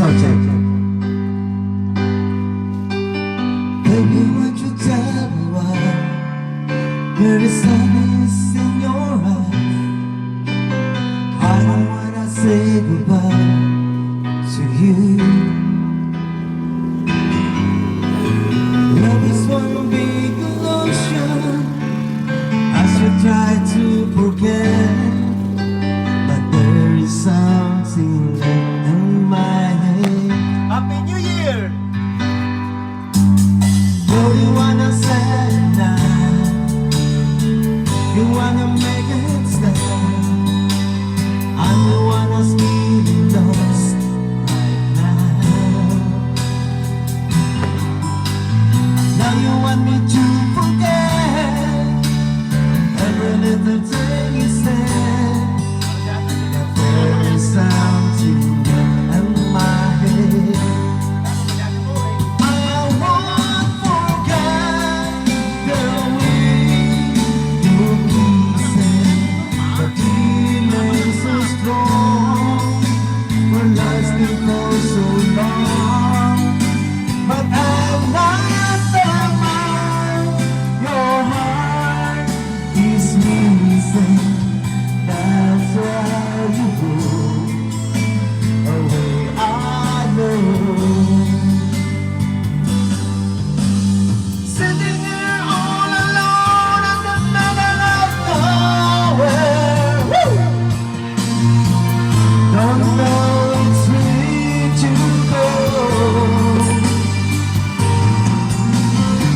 subject. Baby, won't you tell me why there is sadness in your eyes? I don't wanna say goodbye to you. Love is one big illusion. I should try to forget, but there is something left in my head. Happy New Year! Oh, you wanna say now, you wanna make it stop. I'm the one that's feeling lost right now. Now you want me to forget every little thing you said, but there is something in my head. I won't forget the way you kissed, the feeling so strong, were lasting for so long. But I'm not the man your heart is missing. That's why you go away, I know. Sitting here all alone in the middle of nowhere. Woo! Don't know which way to go.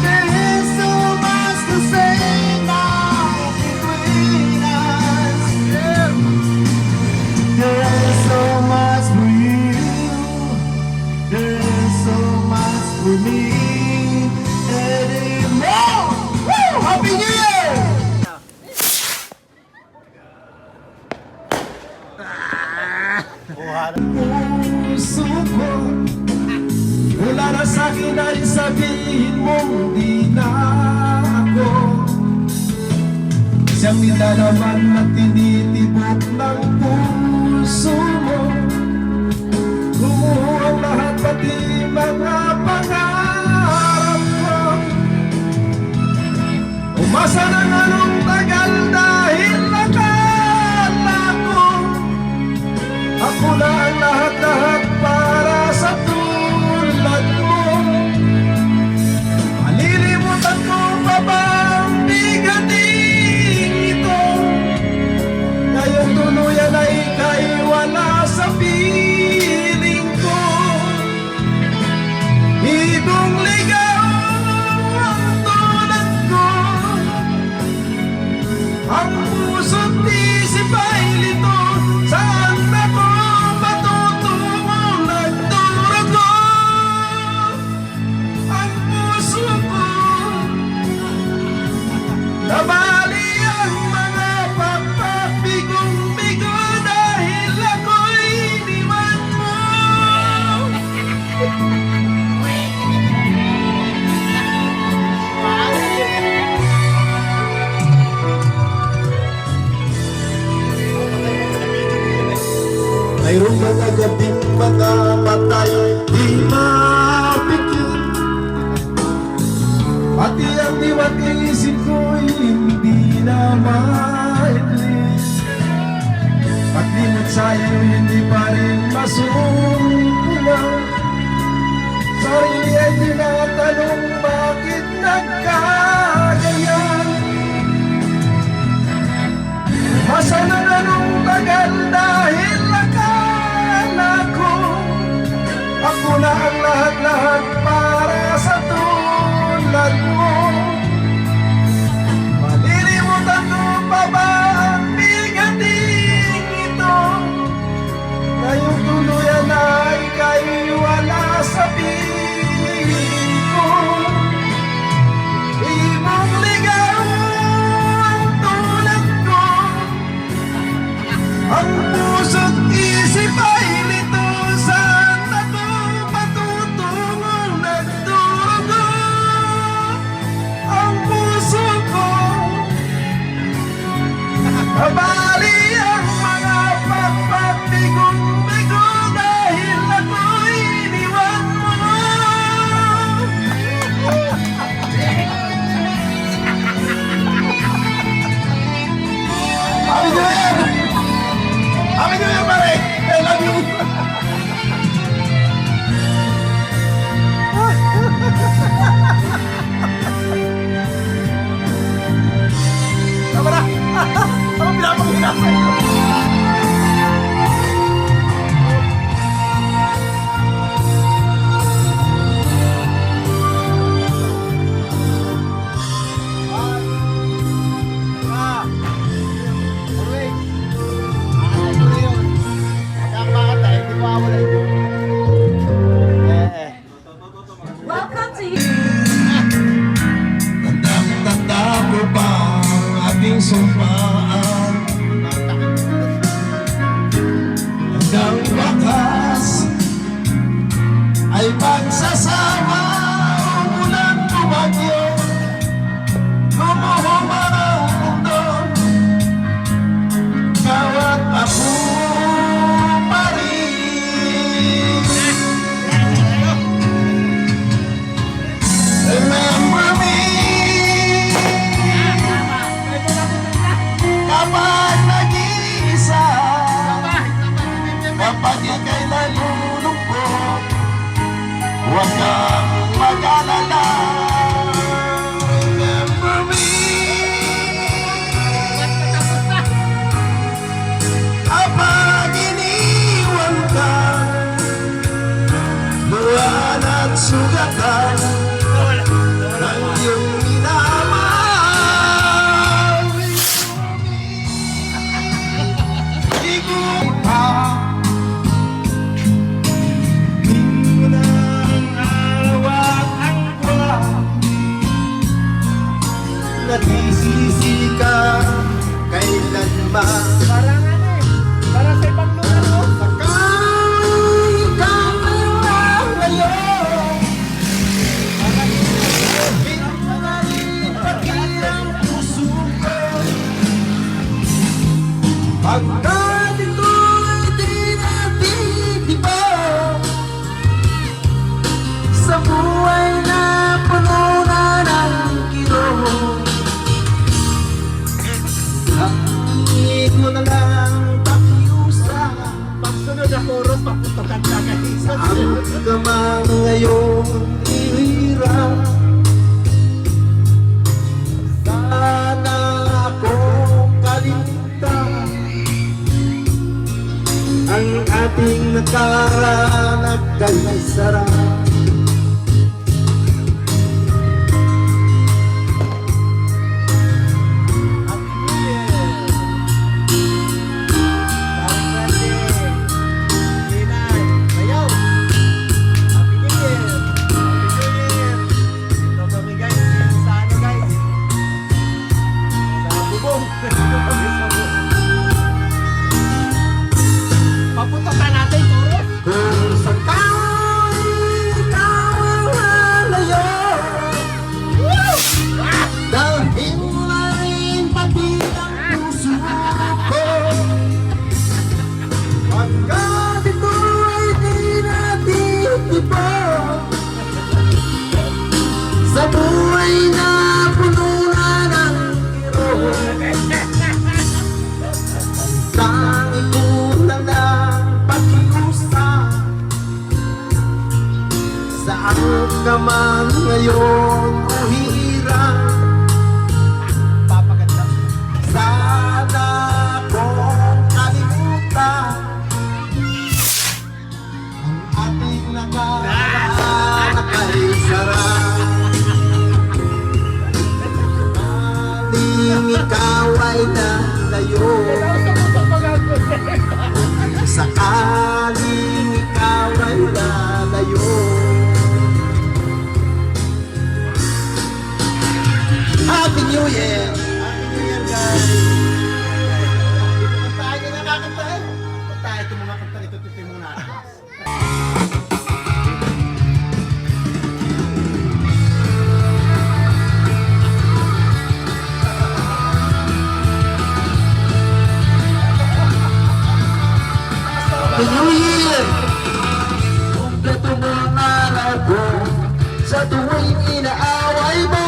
There is so much to say now between us. There is so much for you. There is so much for me. Anymore. Woo! Happy New Year! Puso ko, wala na sa'kin ay sabihin mong di na ako siyang nilalaman na tinitibok ng puso mo. Gumuho ang lahat pati mga pangarap ko. Umasa ng anong tagal dahil nakala ko ako na ang lahat-lahat para sa tulad mo. Malilimutan ko pa ba ang bigating ito? Ngayong tuluyan ay ika'y wala sa piling ko. Hidong ligaw ang tulad ko. Ang puso't isip ay lito. Saan ako matutungo? Nagdurugo ang puso ko. Nabali ang mga pagpapigong-bigo dahil ako'y iniwan mo. Mayroong mga gabing mga matay di mapikit, pati ang diwa't isip ko'y hindi na maitlis. Paglimot sa'yo hindi pa rin masumpungan. Sarili ay tinatanong bakit nagkagayan. Masa na anong tagal dahil akala ko ako na ang lahat-lahat para sa tulad mo. Malilimutan ko pa ba ang bigating ito? Ngayong tuluyan na ika'y wala sa piling ko. Ibang ligaw ang tulad ko. Ang puso't isip ay lito. Saan ako matutungo? Nagdurugo ang puso ko. Nabali ang mga pagpapigong-bigo dahil ako'y Nagsasama umulan tumagyo, lumuhuma ang mundo, ikaw at ako pa rin. Remember me kapag nag-iisa, kapag ika'y nalulungkot, huwag kang mag-alala. Remember me kapag iniwan ka, luhaan at sugatan ng iyong minamahal. Di ko pa nagsisisi ka kailanman. Parang ano eh. Parang sa ibang lugar mo. Sakay ka lang ngayon, pati ang puso ko. Pagkat ito'y di natitiba sa buhay na puno na ng kirot. Hangin mo na lang pakiusap, Pagsunod na chorus, paputokan ka guys. ang kamang ngayon ihirap. Sana akong kalimutan ang ating nakaraan at kaisarap. Paputokan natin chorus. Kung sakali ikaw ang lalayo, dalhin mo na rin pati ang puso ko. Pagkat ito ay di natitipo sa buhay na puno na ng kirot. Tangi ko na lang pakiusap, saan ka man ngayon o hirap. Papaganda. Sana kong kalimutan ang ating nakaraan na kay sarap. Maling ikaw ay nalayo, sakaling ikaw ay lalayo. Happy New Year! Happy New Year guys. Tayo na nakakanta eh. Tayo itong mga kanta nito, tutoy muna. Happy New Year! Kompleto mo ang araw ko sa tuwing inaaway mo.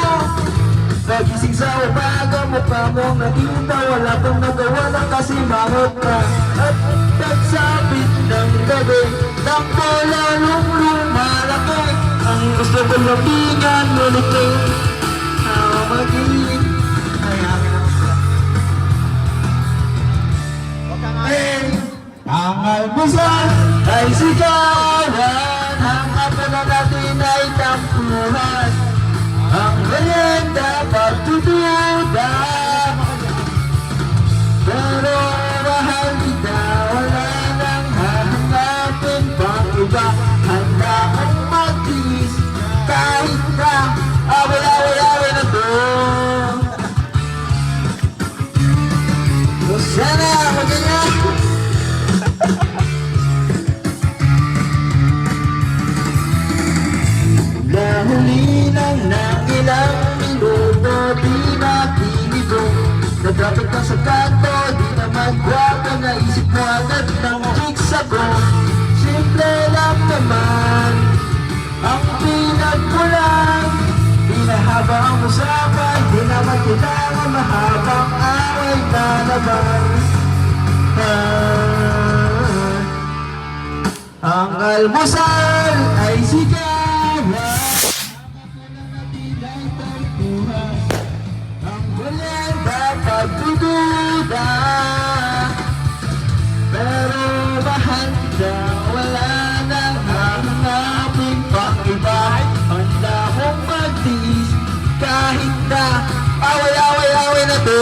Pagising sa umaga, mukha mong nakita, wala kang nagawa na kasi mangot ka. At pagsapit ng gabi, takbo lalong lumalaki. Ang gusto ko labingan, ngunit ko na magiging. Ay, akin ako sila. Huwag kang Ang almusal ay sigawan, ang kapana natin ay tampuhan, ang merienda pagtutuda. Pero mahal kita, wala nang hahanapin pang iba. Handa kang magtiis kahit na awal-awal na to. Sana maganda. usapan, di naman kailangan mahabang away na naman. Ang almusal ay sigara, ang merienda pagdududa. Pero mahanda, wala nang hanapin pang iba. Handa kong magtiis kahit na away na to.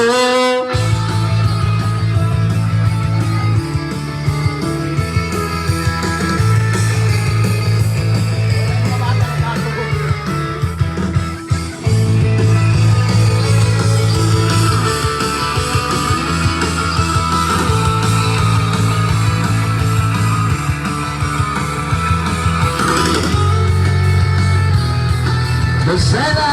Lucena!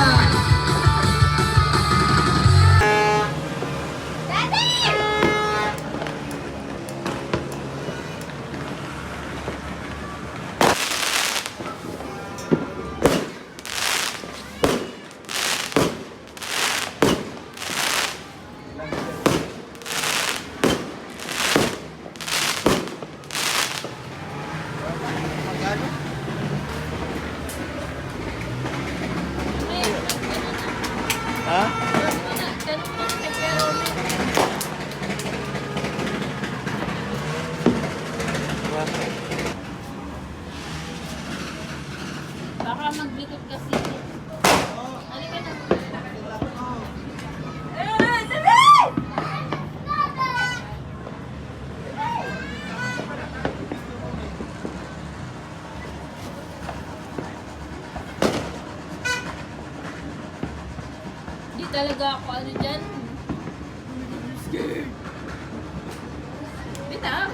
Ha? Baka maglikot kasi. Halika na. Di talaga ako ano dyan. Scared. Bitaw.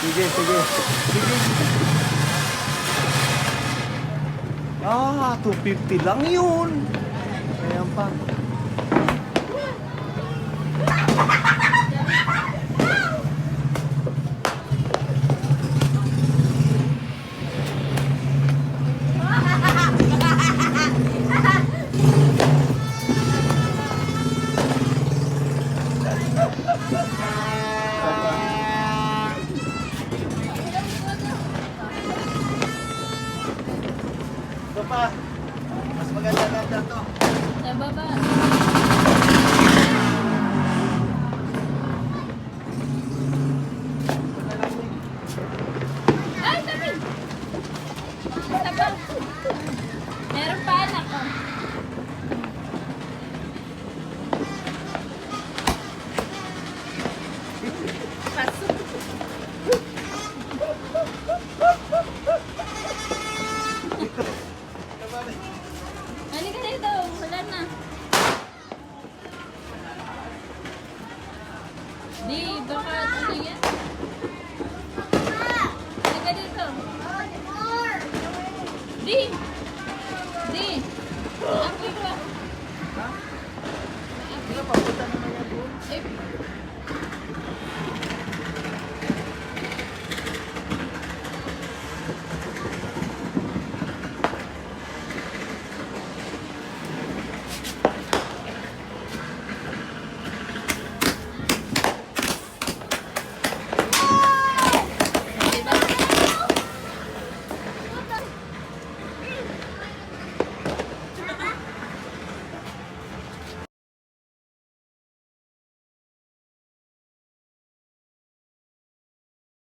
Sige. Ah, 250 lang yun. Ayan pa. Ito pa. Mas maganda to. Sa baba. Ay, sabi! Saba. Meron pa anak ko. Pasok. Halika dito. Wala na. Di, baka ano yan? Halika dito. Di. Di. Apoy ko. Sino papunta naman yan doon? Eh,